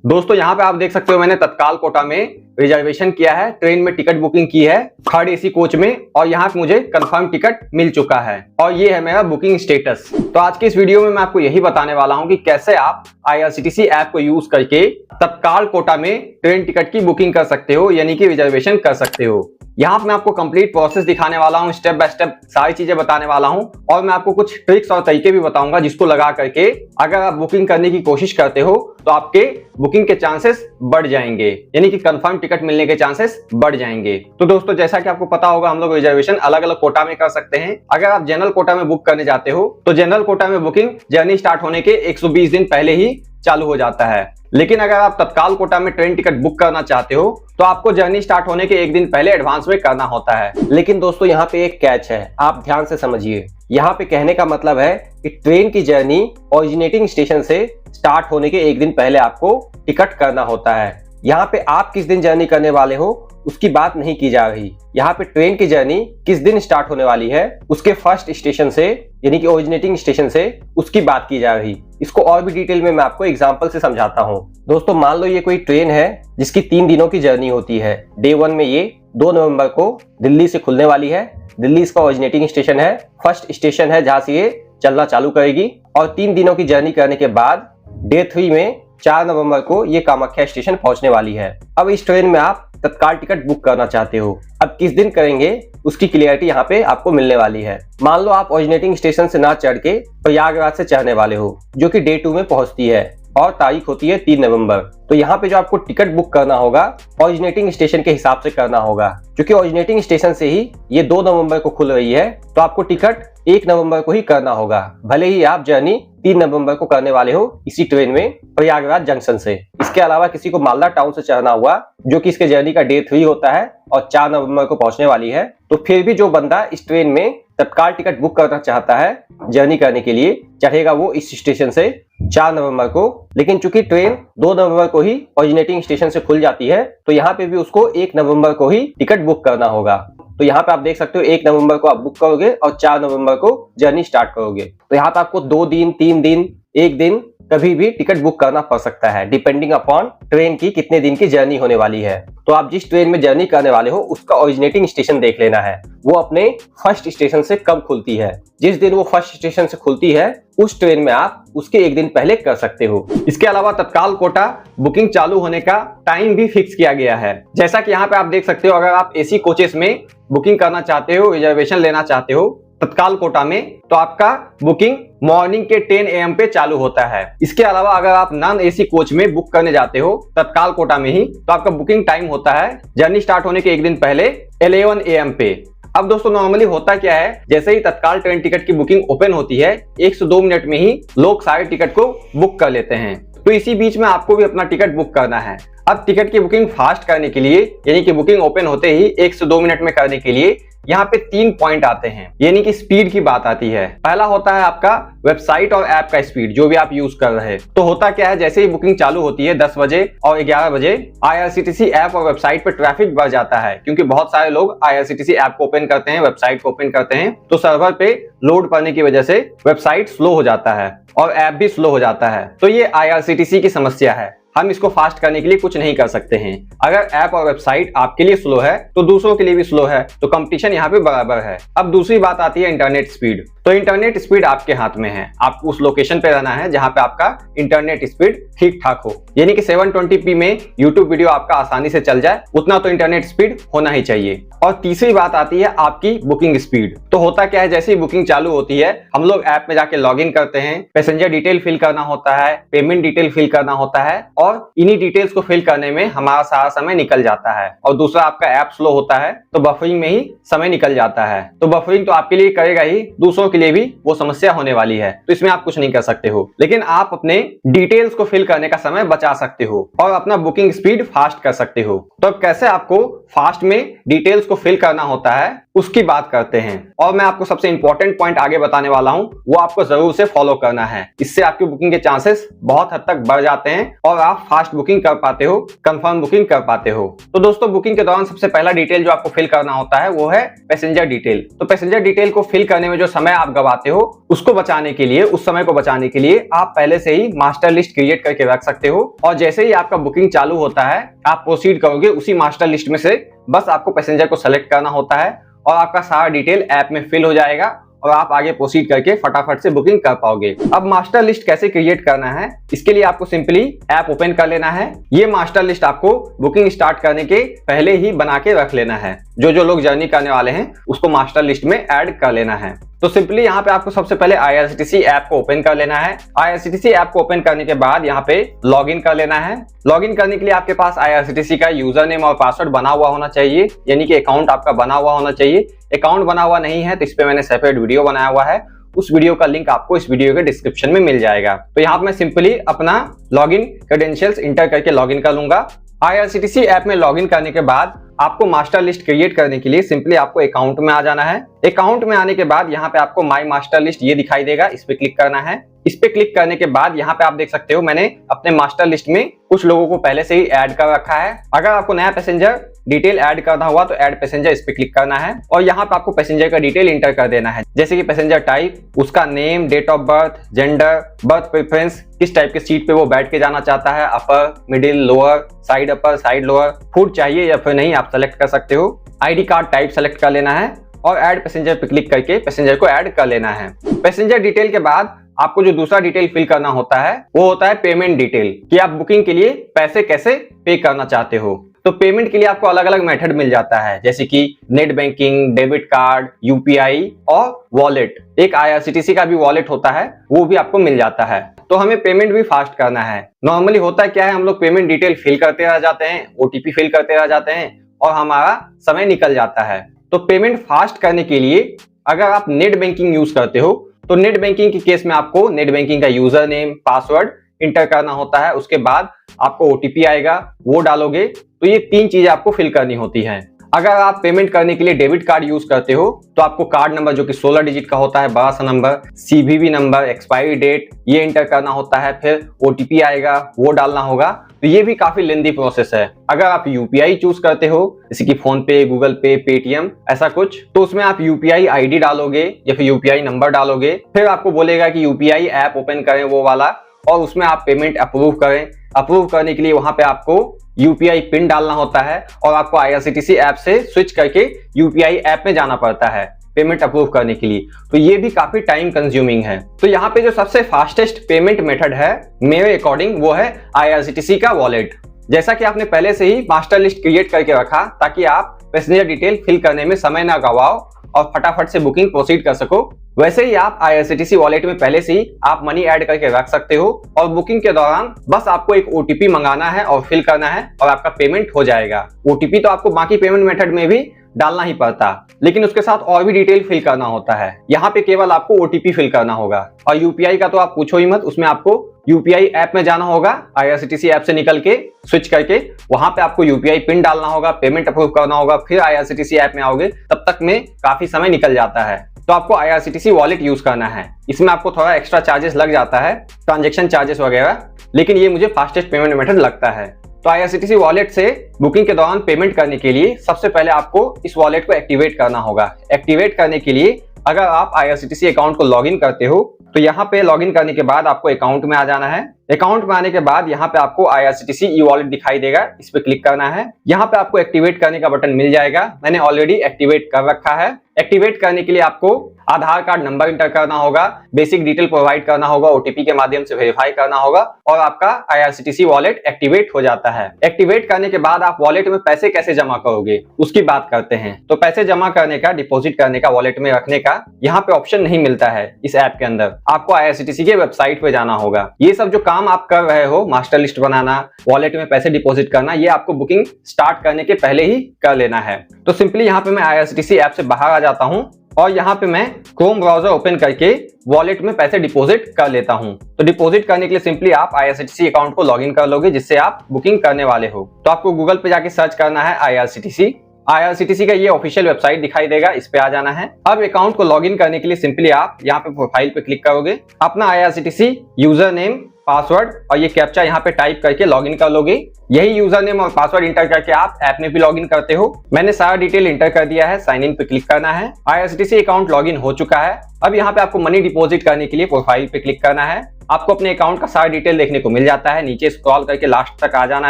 दोस्तों यहाँ पे आप देख सकते हो मैंने तत्काल कोटा में रिजर्वेशन किया है, ट्रेन में टिकट बुकिंग की है थर्ड एसी कोच में, और यहाँ पे मुझे कंफर्म टिकट मिल चुका है और ये है मेरा बुकिंग स्टेटस। तो आज के इस वीडियो में मैं आपको यही बताने वाला हूँ कि कैसे आप IRCTC ऐप को यूज करके तत्काल कोटा में ट्रेन टिकट की बुकिंग कर सकते हो, यानी कि रिजर्वेशन कर सकते हो। यहाँ पे मैं आपको कंप्लीट प्रोसेस दिखाने वाला हूँ, स्टेप बाय स्टेप सारी चीजें बताने वाला हूँ और मैं आपको कुछ ट्रिक्स और तरीके भी बताऊंगा जिसको लगा करके अगर आप बुकिंग करने की कोशिश करते हो तो आपके बुकिंग के चांसेस बढ़ जाएंगे, यानी कि कंफर्म टिकट मिलने के चांसेस बढ़ जाएंगे। तो दोस्तों जैसा कि आपको पता होगा हम लोग रिजर्वेशन अलग अलग कोटा में कर सकते हैं। अगर आप जनरल कोटा में बुक करने जाते हो तो जनरल कोटा में बुकिंग जर्नी स्टार्ट होने के 120 दिन पहले ही चालू हो जाता है, लेकिन अगर आप तत्काल कोटा में ट्रेन टिकट बुक करना चाहते हो तो आपको जर्नी स्टार्ट होने के एक दिन पहले एडवांस में करना होता है। लेकिन दोस्तों यहाँ पे एक कैच है, आप ध्यान से समझिए। यहाँ पे कहने का मतलब है कि ट्रेन की जर्नी ओरिजिनेटिंग स्टेशन से स्टार्ट होने के एक दिन पहले आपको टिकट करना होता है। यहाँ पे आप किस दिन जर्नी करने वाले हो उसकी बात नहीं की जा रही। यहाँ पे ट्रेन की जर्नी किस दिन स्टार्ट होने वाली है उसके फर्स्ट स्टेशन से, यानी कि ओरिजिनेटिंग स्टेशन से, उसकी बात की जा रही। इसको और भी डिटेल में मैं आपको एग्जांपल से समझाता हूँ। दोस्तों मान लो ये कोई ट्रेन है जिसकी 3 दिनों की जर्नी होती है। डे 1 में ये 2 नवंबर को दिल्ली से खुलने वाली है। दिल्ली इसका ओरिजिनेटिंग स्टेशन है, फर्स्ट स्टेशन है जहां से ये चलना चालू करेगी, और 3 दिनों की जर्नी करने के बाद डे 3 में 4 नवंबर को ये कामाख्या स्टेशन पहुंचने वाली है। अब इस ट्रेन में आप तत्काल टिकट बुक करना चाहते हो। अब किस दिन करेंगे उसकी क्लियरिटी यहाँ पे आपको मिलने वाली है। मान लो आप ओरिजिनेटिंग स्टेशन से ना चढ़ के प्रयागराज से चढ़ने वाले हो, जो कि डे 2 में पहुंचती है और तारीख होती है 3 नवंबर। तो यहाँ पे जो आपको टिकट बुक करना होगा ओरिजिनेटिंग स्टेशन के हिसाब से करना होगा। क्योंकि ओरिजिनेटिंग स्टेशन से ही ये 2 नवंबर को खुल रही है तो आपको टिकट 1 नवंबर को ही करना होगा, भले ही आप जर्नी 3 नवंबर को करने वाले हो इसी ट्रेन में प्रयागराज जंक्शन से। इसके अलावा किसी को मालदा टाउन से चढ़ना हुआ, जो कि इसके जर्नी का डे 3 होता है और 4 नवंबर को पहुंचने वाली है, तो फिर भी जो बंदा इस ट्रेन में तत्काल टिकट बुक करना चाहता है जर्नी करने के लिए, चढ़ेगा वो इस स्टेशन से 4 नवंबर को। लेकिन चूंकि ट्रेन 2 नवंबर को ही ओरिजिनेटिंग स्टेशन से खुल जाती है तो यहाँ पे भी उसको 1 नवंबर को ही टिकट बुक करना होगा। तो यहाँ पे आप देख सकते हो 1 नवंबर को आप बुक करोगे और 4 नवंबर को जर्नी स्टार्ट करोगे। तो यहाँ पे आपको 2 दिन, 3 दिन, 1 दिन कभी भी टिकट बुक करना पड़ सकता है, डिपेंडिंग अपॉन ट्रेन की कितने दिन की जर्नी होने वाली है। तो आप जिस ट्रेन में जर्नी करने वाले हो उसका ओरिजिनेटिंग स्टेशन देख लेना है, वो अपने फर्स्ट स्टेशन से कब खुलती है। जिस दिन वो फर्स्ट स्टेशन से खुलती है उस ट्रेन में आप उसके एक दिन पहले कर सकते हो। इसके अलावा तत्काल कोटा बुकिंग चालू होने का टाइम भी फिक्स किया गया है। जैसा कि यहाँ पे आप देख सकते हो, अगर आप एसी कोचेस में बुकिंग करना चाहते हो, रिजर्वेशन लेना चाहते हो तत्काल कोटा में, तो आपका बुकिंग मॉर्निंग के 10 AM पे चालू होता है। इसके अलावा अगर आप नॉन एसी कोच में बुक करने जाते हो तत्काल कोटा में ही, तो आपका बुकिंग टाइम होता है जर्नी स्टार्ट होने के एक दिन पहले 11 AM पे। अब दोस्तों नॉर्मली होता क्या है, जैसे ही तत्काल ट्रेन टिकट की बुकिंग ओपन होती है 1 से 2 मिनट में ही लोग सारे टिकट को बुक कर लेते हैं। तो इसी बीच में आपको भी अपना टिकट बुक करना है। अब टिकट की बुकिंग फास्ट करने के लिए, यानी कि बुकिंग ओपन होते ही 1 से 2 मिनट में करने के लिए, यहाँ पे 3 पॉइंट आते हैं, यानी कि स्पीड की बात आती है। पहला होता है आपका वेबसाइट और ऐप का स्पीड, जो भी आप यूज कर रहे हैं। तो होता क्या है, जैसे ही बुकिंग चालू होती है 10 बजे और 11 बजे IRCTC ऐप और वेबसाइट पे ट्रैफिक बढ़ जाता है, क्योंकि बहुत सारे लोग IRCTC ऐप को ओपन करते हैं, वेबसाइट को ओपन करते हैं, तो सर्वर पे लोड पड़ने की वजह से वेबसाइट स्लो हो जाता है और ऐप भी स्लो हो जाता है। तो ये IRCTC की समस्या है। हम इसको फास्ट करने के लिए कुछ नहीं कर सकते हैं। अगर ऐप और वेबसाइट आपके लिए स्लो है तो दूसरों के लिए भी स्लो है, तो कंपटीशन यहाँ पे बराबर है। अब दूसरी बात आती है इंटरनेट स्पीड। तो इंटरनेट स्पीड आपके हाथ में है, आपको उस लोकेशन पे रहना है जहां पे आपका इंटरनेट स्पीड ठीक ठाक हो, यानी कि 720p में यूट्यूब वीडियो आपका आसानी से चल जाए, उतना तो इंटरनेट स्पीड होना ही चाहिए। और तीसरी बात आती है आपकी बुकिंग स्पीड। तो होता क्या है, जैसे ही बुकिंग चालू होती है हम लोग ऐप में जाके लॉग इन करते हैं, पैसेंजर डिटेल फिल करना होता है, पेमेंट डिटेल फिल करना होता है, और इन्हीं डिटेल्स को फिल करने में हमारा सारा समय निकल जाता है। और दूसरा आपका ऐप स्लो होता है तो बफरिंग में ही समय निकल जाता है। तो बफरिंग तो आपके लिए करेगा ही, दूसरों के लिए भी वो समस्या होने वाली है, तो इसमें आप कुछ नहीं कर सकते हो। लेकिन आप अपने डिटेल्स को फिल करने का समय बचा सकते हो और अपना बुकिंग स्पीड फास्ट कर सकते हो। तो अब कैसे आपको फास्ट में डिटेल्स को फिल करना होता है उसकी बात करते हैं। और मैं आपको सबसे इंपॉर्टेंट पॉइंट आगे बताने वाला हूं, वो आपको जरूर से फॉलो करना है। इससे आपकी बुकिंग के चांसेस बहुत हद तक बढ़ जाते हैं और आप फास्ट बुकिंग कर पाते हो, कंफर्म बुकिंग कर पाते हो। तो दोस्तों, बुकिंग के दौरान सबसे पहला डिटेल जो आपको फिल करना होता है वो है पैसेंजर डिटेल। तो पैसेंजर डिटेल को फिल करने में जो समय आप गवाते हो उसको बचाने के लिए, उस समय को बचाने के लिए आप पहले से ही मास्टर लिस्ट क्रिएट करके रख सकते हो और जैसे ही आपका बुकिंग चालू होता है आप प्रोसीड करोगे उसी मास्टर लिस्ट में से बस आपको पैसेंजर को सेलेक्ट करना होता है और आपका सारा डिटेल ऐप में फिल हो जाएगा और आप आगे प्रोसीड करके फटाफट से बुकिंग कर पाओगे। अब मास्टर लिस्ट कैसे क्रिएट करना है, इसके लिए आपको सिंपली ऐप ओपन कर लेना है। ये मास्टर लिस्ट आपको बुकिंग स्टार्ट करने के पहले ही बना के रख लेना है। जो लोग जर्नी करने वाले हैं उसको मास्टर लिस्ट में ऐड कर लेना है। तो सिंपली यहाँ पे आपको सबसे पहले IRCTC ऐप को ओपन कर लेना है। IRCTC ऐप को ओपन करने के बाद यहाँ पे लॉगिन कर लेना है। लॉगिन करने के लिए आपके पास IRCTC का यूजर नेम और पासवर्ड बना हुआ होना चाहिए, यानी कि अकाउंट आपका बना हुआ होना चाहिए। अकाउंट बना हुआ नहीं है तो इस पे मैंने सेपरेट वीडियो बनाया हुआ है, उस वीडियो का लिंक आपको इस वीडियो के डिस्क्रिप्शन में मिल जाएगा। तो यहाँ पे मैं सिंपली अपना लॉगिन क्रेडेंशियल्स इंटर करके लॉगिन कर लूंगा। IRCTC ऐप में लॉगिन करने के बाद आपको मास्टर लिस्ट क्रिएट करने के लिए सिंपली आपको अकाउंट में आ जाना है। अकाउंट में आने के बाद यहाँ पे आपको माई मास्टर लिस्ट ये दिखाई देगा, इस पे क्लिक करना है। इस पे क्लिक करने के बाद यहाँ पे आप देख सकते हो मैंने अपने मास्टर लिस्ट में कुछ लोगों को पहले से ही ऐड कर रखा है। अगर आपको नया पैसेंजर डिटेल ऐड करना हुआ तो ऐड पैसेंजर इस पे क्लिक करना है और यहाँ पे आपको पैसेंजर का डिटेल इंटर कर देना है, जैसे कि पैसेंजर टाइप, उसका name, date of birth, gender, berth preference, किस टाइप के सीट पे वो बैठ के जाना चाहता है, upper, middle, lower, side upper, side lower, food चाहिए या फिर नहीं आप सेलेक्ट कर सकते हो। आईडी कार्ड टाइप सेलेक्ट कर लेना है और ऐड पैसेंजर पे क्लिक करके पैसेंजर को ऐड कर लेना है। पैसेंजर डिटेल के बाद आपको जो दूसरा डिटेल फिल करना होता है वो होता है पेमेंट डिटेल, कि आप बुकिंग के लिए पैसे कैसे पे करना चाहते हो। तो पेमेंट के लिए आपको अलग अलग मेथड मिल जाता है, जैसे कि net banking, debit card, UPI और वॉलेट। एक IRCTC का भी वॉलेट होता है, वो भी आपको मिल जाता है। तो हमें पेमेंट भी फास्ट करना है। नॉर्मली होता है क्या है, हम लोग पेमेंट डिटेल फिल करते रह जाते हैं, OTP फिल करते रह जाते हैं और हमारा समय निकल जाता है। तो पेमेंट फास्ट करने के लिए अगर आप नेट बैंकिंग यूज करते हो तो नेट बैंकिंग के केस में आपको नेट बैंकिंग का यूजर नेम, पासवर्ड इंटर करना होता है। उसके बाद आपको OTP आएगा, वो डालोगे। तो ये 3 चीजें आपको फिल करनी होती हैं। अगर आप पेमेंट करने के लिए डेबिट कार्ड यूज करते हो तो आपको कार्ड नंबर जो कि 16 डिजिट का होता है, बड़ा सा number, CVV number, expiry date, ये इंटर करना होता है। फिर OTP आएगा, वो डालना होगा। तो ये भी काफी लेंदी प्रोसेस है। अगर आप UPI चूज करते हो, जैसे कि फोन पे, गूगल पे, पेटीएम, ऐसा कुछ, तो उसमें आप UPI ID डालोगे या फिर UPI नंबर डालोगे। फिर आपको बोलेगा कि UPI ऐप ओपन करें वो वाला, और उसमें आप पेमेंट अप्रूव करें। अप्रूव करने के लिए वहां पे आपको UPI पिन डालना होता है और आपको IRCTC ऐप से स्विच करके UPI ऐप में जाना पड़ता है पेमेंट अप्रूव करने के लिए। तो ये भी काफी टाइम कंज्यूमिंग है। तो यहाँ पे जो सबसे फास्टेस्ट पेमेंट मेथड है मेरे अकॉर्डिंग वो है IRCTC का वॉलेट। जैसा कि आपने पहले से ही मास्टर लिस्ट क्रिएट करके रखा ताकि आप पैसेंजर डिटेल फिल करने में समय ना गवाओ और फटाफट से बुकिंग प्रोसीड कर सको, वैसे ही आप IRCTC वॉलेट में पहले से ही आप मनी ऐड करके रख सकते हो और बुकिंग के दौरान बस आपको एक OTP मंगाना है और फिल करना है और आपका पेमेंट हो जाएगा। OTP तो आपको बाकी पेमेंट मेथड में भी डालना ही पड़ता, लेकिन उसके साथ और भी डिटेल फिल करना होता है। यहाँ पे केवल आपको OTP फिल करना होगा। और UPI का तो आप पूछो ही मत, उसमें आपको UPI ऐप में जाना होगा, IRCTC ऐप से निकल के स्विच करके वहां पे आपको UPI पिन डालना होगा, पेमेंट अप्रूव करना होगा, फिर IRCTC ऐप में आओगे, तब तक में काफी समय निकल जाता है। तो आपको IRCTC वॉलेट यूज करना है। इसमें आपको थोड़ा एक्स्ट्रा चार्जेस लग जाता है, ट्रांजेक्शन चार्जेस वगैरह, लेकिन ये मुझे फास्टेस्ट पेमेंट मेथड लगता है। तो IRCTC वॉलेट से बुकिंग के दौरान पेमेंट करने के लिए सबसे पहले आपको इस वॉलेट को एक्टिवेट करना होगा। एक्टिवेट करने के लिए अगर आप IRCTC अकाउंट को लॉगिन करते हो तो यहाँ पे लॉगिन करने के बाद आपको अकाउंट में आ जाना है। अकाउंट में आने के बाद यहाँ पे आपको IRCTC ई वॉलेट दिखाई देगा, इस पे क्लिक करना है। यहाँ पे आपको एक्टिवेट करने का बटन मिल जाएगा, मैंने ऑलरेडी एक्टिवेट कर रखा है। एक्टिवेट करने के लिए आपको आधार कार्ड नंबर इंटर करना होगा, बेसिक डिटेल प्रोवाइड करना होगा, OTP के माध्यम से वेरीफाई करना होगा और आपका IRCTC वॉलेट एक्टिवेट हो जाता है। एक्टिवेट करने के बाद आप वॉलेट में पैसे कैसे जमा करोगे उसकी बात करते हैं। तो पैसे जमा करने का, डिपॉजिट करने का, वॉलेट में रखने का यहाँ पे ऑप्शन नहीं मिलता है इस ऐप के अंदर। आपको IRCTC के वेबसाइट पे जाना होगा। ये सब जो काम आप कर रहे हो, मास्टर लिस्ट बनाना, वॉलेट में पैसे डिपॉजिट करना, ये आपको बुकिंग स्टार्ट करने के पहले ही कर लेना है। तो सिंपली यहाँ पे मैं IRCTC ऐप से बाहर आ जाता हूँ और यहाँ पे मैं क्रोम ब्राउजर ओपन करके वॉलेट में पैसे डिपॉजिट कर लेता हूँ। तो डिपॉजिट करने के लिए सिंपली आप IRCTC अकाउंट को लॉगिन कर लोगे जिससे आप बुकिंग करने वाले हो। तो आपको गूगल पे जाके सर्च करना है IRCTC का ये ऑफिशियल वेबसाइट दिखाई देगा, इस पे आ जाना है। अब अकाउंट को लॉगिन करने के लिए सिंपली आप यहाँ पे प्रोफाइल पे क्लिक करोगे, अपना IRCTC यूजर नेम, पासवर्ड और ये कैप्चा यहाँ पे टाइप करके लॉगिन कर लोगे। यही यूजर नेम और पासवर्ड इंटर करके आप ऐप में भी लॉगिन करते हो। मैंने सारा डिटेल इंटर कर दिया है, साइन इन पे क्लिक करना है। IRCTC अकाउंट लॉगिन हो चुका है। अब यहाँ पे आपको मनी डिपॉजिट करने के लिए प्रोफाइल पे क्लिक करना है। आपको अपने अकाउंट का सारा डिटेल देखने को मिल जाता है, नीचे स्क्रॉल करके लास्ट तक आ जाना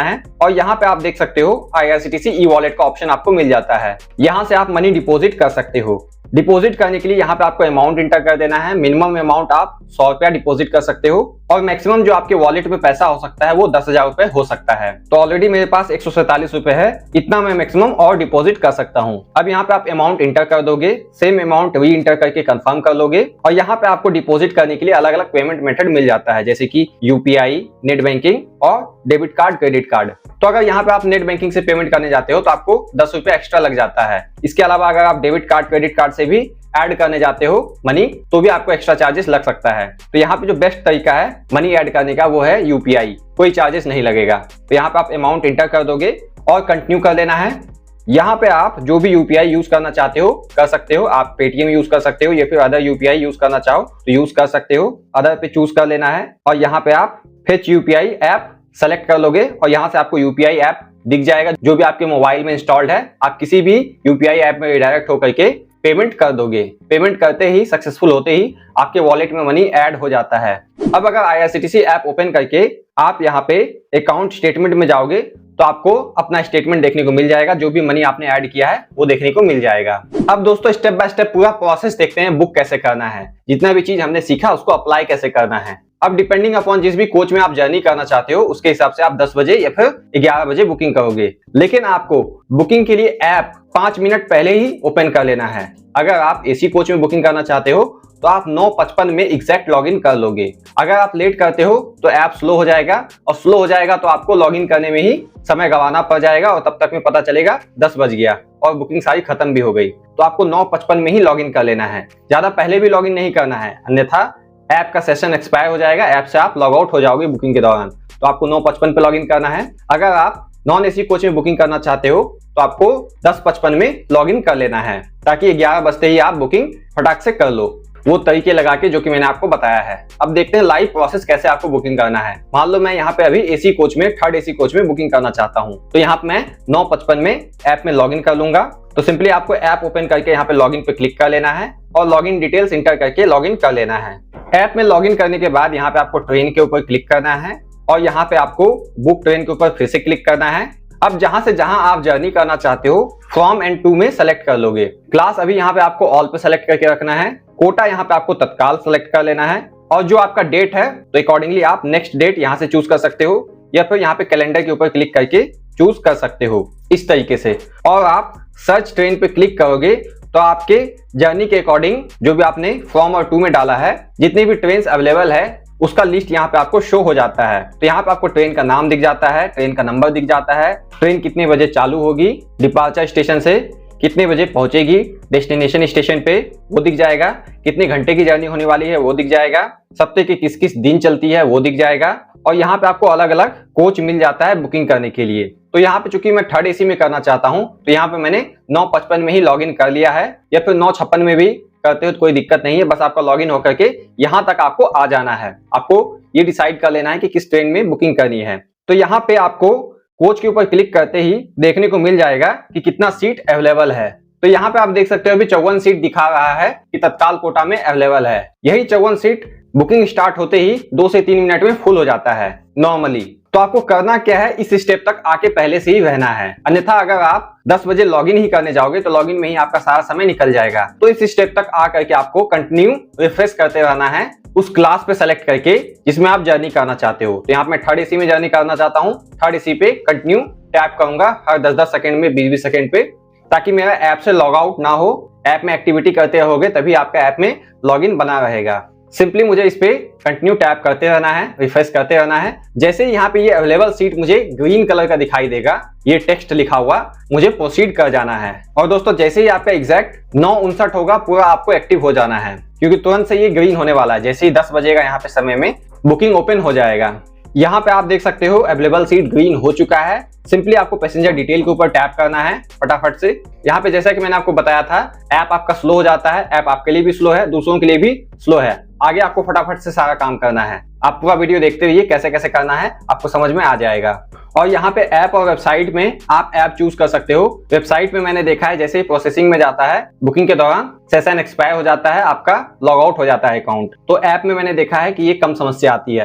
है और यहाँ पे आप देख सकते हो IRCTC ई वॉलेट का ऑप्शन आपको मिल जाता है। यहाँ से आप मनी डिपॉजिट कर सकते हो। डिपॉजिट करने के लिए यहाँ पे आपको अमाउंट इंटर कर देना है। मिनिमम अमाउंट आप 100 रुपया डिपॉजिट कर सकते हो और मैक्सिमम जो आपके वॉलेट में पैसा हो सकता है वो 10,000 रुपए हो सकता है। तो ऑलरेडी मेरे पास 147 रुपए है, इतना मैं मैक्सिमम और डिपॉजिट कर सकता हूँ। अब यहाँ पे आप अमाउंट इंटर कर दोगे, सेम अमाउंट री इंटर करके कंफर्म कर लोगे और यहाँ पे आपको डिपॉजिट करने के लिए अलग अलग पेमेंट मेथड मिल जाता है, जैसे कि UPI, नेट बैंकिंग और डेबिट कार्ड, क्रेडिट कार्ड। तो अगर यहाँ पे आप नेट बैंकिंग से पेमेंट करने जाते हो तो आपको 10 रुपए एक्स्ट्रा लग जाता है। इसके अलावा अगर आप डेबिट कार्ड, क्रेडिट कार्ड से भी ऐड करने जाते हो मनी तो भी आपको एक्स्ट्रा चार्जेस लग सकता है। तो यहाँ पे जो बेस्ट तरीका है मनी ऐड करने का वो है UPI, कोई चार्जेस नहीं लगेगा। तो यहाँ पे आप अमाउंट इंटर कर दोगे और कंटिन्यू कर लेना है। यहाँ पे आप जो भी UPI यूज करना चाहते हो कर सकते हो। आप पेटीएम यूज कर सकते हो या फिर अदर UPI यूज करना चाहो तो यूज कर सकते हो। अदर पे चूज कर लेना है और यहाँ पे आप फेच UPI ऐप सेलेक्ट कर लोगे और यहाँ से आपको UPI ऐप दिख जाएगा जो भी आपके मोबाइल में इंस्टॉल्ड है। आप किसी भी UPI ऐप में रिडायरेक्ट होकर के पेमेंट कर दोगे। पेमेंट करते ही, सक्सेसफुल होते ही आपके वॉलेट में मनी ऐड हो जाता है। अब अगर IRCTC ऐप ओपन करके आप यहाँ पे अकाउंट स्टेटमेंट में जाओगे तो आपको अपना स्टेटमेंट देखने को मिल जाएगा, जो भी मनी आपने ऐड किया है वो देखने को मिल जाएगा। अब दोस्तों स्टेप बाय स्टेप पूरा प्रोसेस देखते हैं, बुक कैसे करना है, जितना भी चीज हमने सीखा उसको अप्लाई कैसे करना है। अब डिपेंडिंग अपॉन जिस भी कोच में आप जर्नी करना चाहते हो उसके हिसाब से आप 10 बजे या फिर 11 बजे बुकिंग करोगे, लेकिन आपको बुकिंग के लिए ऐप 5 मिनट पहले ही ओपन कर लेना है। अगर आप AC कोच में बुकिंग करना चाहते हो तो आप 9:55 में एग्जैक्ट लॉगिन कर लोगे। अगर आप लेट करते हो तो ऐप स्लो हो जाएगा और स्लो हो जाएगा तो आपको लॉगिन करने में ही समय गंवाना पड़ जाएगा और तब तक में पता चलेगा 10 बज गया और बुकिंग सारी खत्म भी हो गई। तो आपको 9:55 में ही लॉगिन कर लेना है, ज्यादा पहले भी लॉगिन नहीं करना है, अन्यथा ऐप का सेशन एक्सपायर हो जाएगा, ऐप से आप लॉग आउट हो जाओगे बुकिंग के दौरान। तो आपको 9:55 पे लॉगिन करना है। अगर आप नॉन AC कोच में बुकिंग करना चाहते हो तो आपको 10:55 में लॉगिन कर लेना है ताकि 11 बजते ही आप बुकिंग फटाक से कर लो, वो तरीके लगा के जो कि मैंने आपको बताया है। अब देखते हैं लाइव प्रोसेस कैसे आपको बुकिंग करना है। मान लो मैं यहाँ पे अभी AC कोच में, थर्ड AC कोच में बुकिंग करना चाहता हूँ तो यहाँ पे मैं 9:55 में ऐप में लॉगिन कर लूंगा। तो सिंपली आपको ऐप ओपन करके यहाँ पे लॉगिन पे क्लिक कर लेना है और लॉगिन डिटेल्स इंटर करके लॉगिन कर लेना है। ऐप में लॉगिन करने के बाद यहाँ पे आपको ट्रेन के ऊपर क्लिक करना है और यहाँ पे आपको बुक ट्रेन के ऊपर फिर से क्लिक करना है। अब जहां से जहां आप जर्नी करना चाहते हो फ्रॉम एंड टू में सेलेक्ट कर लोगे। क्लास अभी यहाँ पे आपको ऑल पे सेलेक्ट करके रखना है। कोटा यहाँ पे आपको तत्काल सेलेक्ट कर लेना है और जो आपका डेट है तो अकॉर्डिंगली आप नेक्स्ट डेट यहाँ से चूज कर सकते हो या फिर यहाँ पे कैलेंडर के ऊपर क्लिक करके चूज कर सकते हो इस तरीके से। और आप सर्च ट्रेन पे क्लिक करोगे तो आपके जर्नी के अकॉर्डिंग जो भी आपने फ्रॉम और टू में डाला है, जितनी भी ट्रेन अवेलेबल है उसका लिस्ट यहाँ पे आपको शो हो जाता है। तो यहाँ पे आपको ट्रेन का नाम दिख जाता है, ट्रेन का नंबर दिख जाता है, ट्रेन कितने बजे चालू होगी, डिपार्चर स्टेशन से कितने बजे पहुंचेगी, डेस्टिनेशन स्टेशन पे वो दिख जाएगा, कितने घंटे की जर्नी होने वाली है वो दिख जाएगा, सप्ताह के किस किस दिन चलती है वो दिख जाएगा। और यहाँ पे आपको अलग अलग कोच मिल जाता है बुकिंग करने के लिए। तो यहाँ पे चूंकि मैं थर्ड AC में करना चाहता हूँ तो यहाँ पे मैंने 9:55 में ही लॉगिन कर लिया है, या फिर 9:56 में भी करते हो तो कोई दिक्कत नहीं है। बस आपका लॉगिन होकर के यहाँ तक आपको आ जाना है। आपको ये डिसाइड कर लेना है कि किस ट्रेन में बुकिंग करनी है। तो यहाँ पे आपको कोच के ऊपर क्लिक करते ही देखने को मिल जाएगा कि कितना सीट अवेलेबल है। तो यहाँ पे आप देख सकते हो अभी 54 सीट दिखा रहा है कि तत्काल कोटा में अवेलेबल है। यही 54 सीट बुकिंग स्टार्ट होते ही 2 से 3 मिनट में फुल हो जाता है नॉर्मली। तो आपको करना क्या है, इस स्टेप तक आके पहले से ही रहना है, अन्यथा अगर आप 10 बजे लॉगिन ही करने जाओगे तो लॉगिन में ही आपका सारा समय निकल जाएगा। तो इस स्टेप तक आकर के आपको कंटिन्यू रिफ्रेश करते रहना है उस क्लास पे सेलेक्ट करके जिसमें आप जर्नी करना चाहते हो। तो यहाँ पे मैं थर्ड AC में जर्नी करना चाहता हूँ, थर्ड AC पे कंटिन्यू टैप करूंगा हर 10-10 सेकंड में, 20-20 सेकंड पे, ताकि मेरा ऐप से लॉग आउट ना हो। ऐप में एक्टिविटी करते रहोगे तभी आपका ऐप में लॉगिन बना रहेगा। सिंपली मुझे इस पे कंटिन्यू टैप करते रहना है, रिफ्रेश करते रहना है। जैसे ही यहाँ पे ये अवेलेबल सीट मुझे ग्रीन कलर का दिखाई देगा, ये टेक्स्ट लिखा हुआ, मुझे प्रोसीड कर जाना है। और दोस्तों जैसे ही आपका एग्जैक्ट 9:59 होगा, पूरा आपको एक्टिव हो जाना है, क्योंकि तुरंत से ये ग्रीन होने वाला है। जैसे ही 10 बजेगा यहाँ पे समय में बुकिंग ओपन हो जाएगा। यहाँ पे आप देख सकते हो अवेलेबल सीट ग्रीन हो चुका है। सिंपली आपको पैसेंजर डिटेल के ऊपर टैप करना है फटाफट से। यहाँ पे जैसा कि मैंने आपको बताया था, ऐप आपका स्लो हो जाता है। ऐप आपके लिए भी स्लो है, दूसरों के लिए भी स्लो है। आगे आपको फटाफट से सारा काम करना है। आप पूरा वीडियो देखते रहिए, कैसे कैसे करना है आपको समझ में आ जाएगा। और यहाँ पे ऐप और वेबसाइट में आप ऐप चूज कर सकते हो। वेबसाइट में मैंने देखा है जैसे ही प्रोसेसिंग में जाता है, बुकिंग के दौरान सेशन एक्सपायर हो जाता है, आपका लॉग आउट हो जाता है अकाउंट। तो ऐप में मैंने देखा है कि ये कम समस्या आती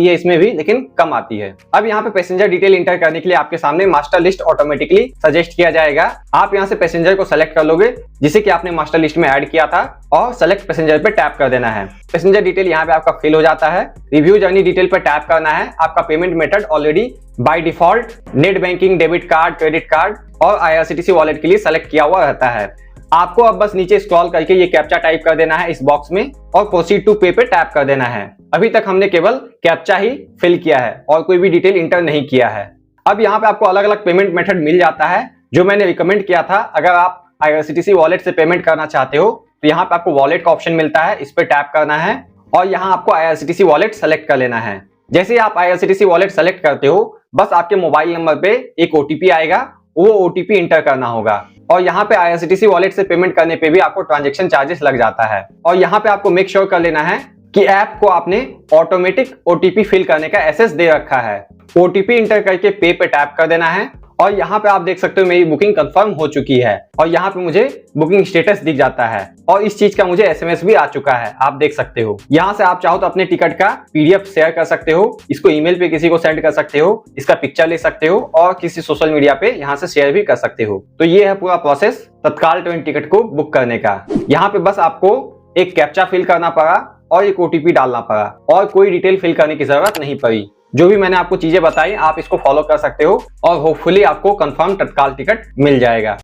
है इसमें भी, लेकिन कम आती है। अब यहाँ पे पैसेंजर डिटेल इंटर करने के लिए आपके सामने मास्टर लिस्ट ऑटोमेटिकली सजेस्ट किया जाएगा। आप यहाँ से पैसेंजर को सेलेक्ट कर लोगे जिसे कि आपने मास्टर लिस्ट में ऐड किया था, और सेलेक्ट पैसेंजर पे टैप कर देना है। पैसेंजर डिटेल यहाँ पे आपका फिल हो जाता है। रिव्यू जर्नी डिटेल पे टैप करना है। आपका payment method already by default net banking, debit card, credit card और IRCTC वॉलेट के लिए सेलेक्ट किया हुआ रहता है। आपको अब बस नीचे स्क्रॉल करके ये कैप्चा टाइप कर देना है इस बॉक्स में, और प्रोसीड टू पे पे टैप कर देना है। अभी तक हमने केवल कैप्चा ही फिल किया है और कोई भी डिटेल इंटर नहीं किया है। अब यहाँ पे आपको अलग अलग पेमेंट मेथड मिल जाता है, जो मैंने रिकमेंड किया था। अगर आप IRCTC वॉलेट से पेमेंट करना चाहते हो तो यहाँ पे आपको वॉलेट का ऑप्शन मिलता है, इस पे टैप करना है और यहाँ आपको IRCTC वॉलेट सेलेक्ट कर लेना है। जैसे ही आप IRCTC वॉलेट सेलेक्ट करते हो, बस आपके मोबाइल नंबर पे एक OTP आएगा, वो OTP इंटर करना होगा। और यहाँ पे IRCTC वॉलेट से पेमेंट करने पे भी आपको ट्रांजैक्शन चार्जेस लग जाता है। और यहाँ पे आपको मेक श्योर कर लेना है कि ऐप को आपने ऑटोमेटिक OTP फिल करने का एक्सेस दे रखा है। OTP इंटर करके पे पे टैप कर देना है। और यहाँ पे आप देख सकते हो मेरी बुकिंग कंफर्म हो चुकी है, और यहाँ पे मुझे बुकिंग स्टेटस दिख जाता है, और इस चीज का मुझे SMS भी आ चुका है, आप देख सकते हो। यहाँ से आप चाहो तो अपने टिकट का PDF शेयर कर सकते हो, इसको ईमेल पे किसी को सेंड कर सकते हो, इसका पिक्चर ले सकते हो और किसी सोशल मीडिया पे यहाँ से शेयर भी कर सकते हो। तो ये है पूरा प्रोसेस तत्काल ट्रेन टिकट को बुक करने का। यहाँ पे बस आपको एक कैप्चा फिल करना पड़ा और एक OTP डालना पड़ा, और कोई डिटेल फिल करने की जरूरत नहीं पड़ी। जो भी मैंने आपको चीजें बताई, आप इसको फॉलो कर सकते हो और होपफुली आपको कंफर्म तत्काल टिकट मिल जाएगा।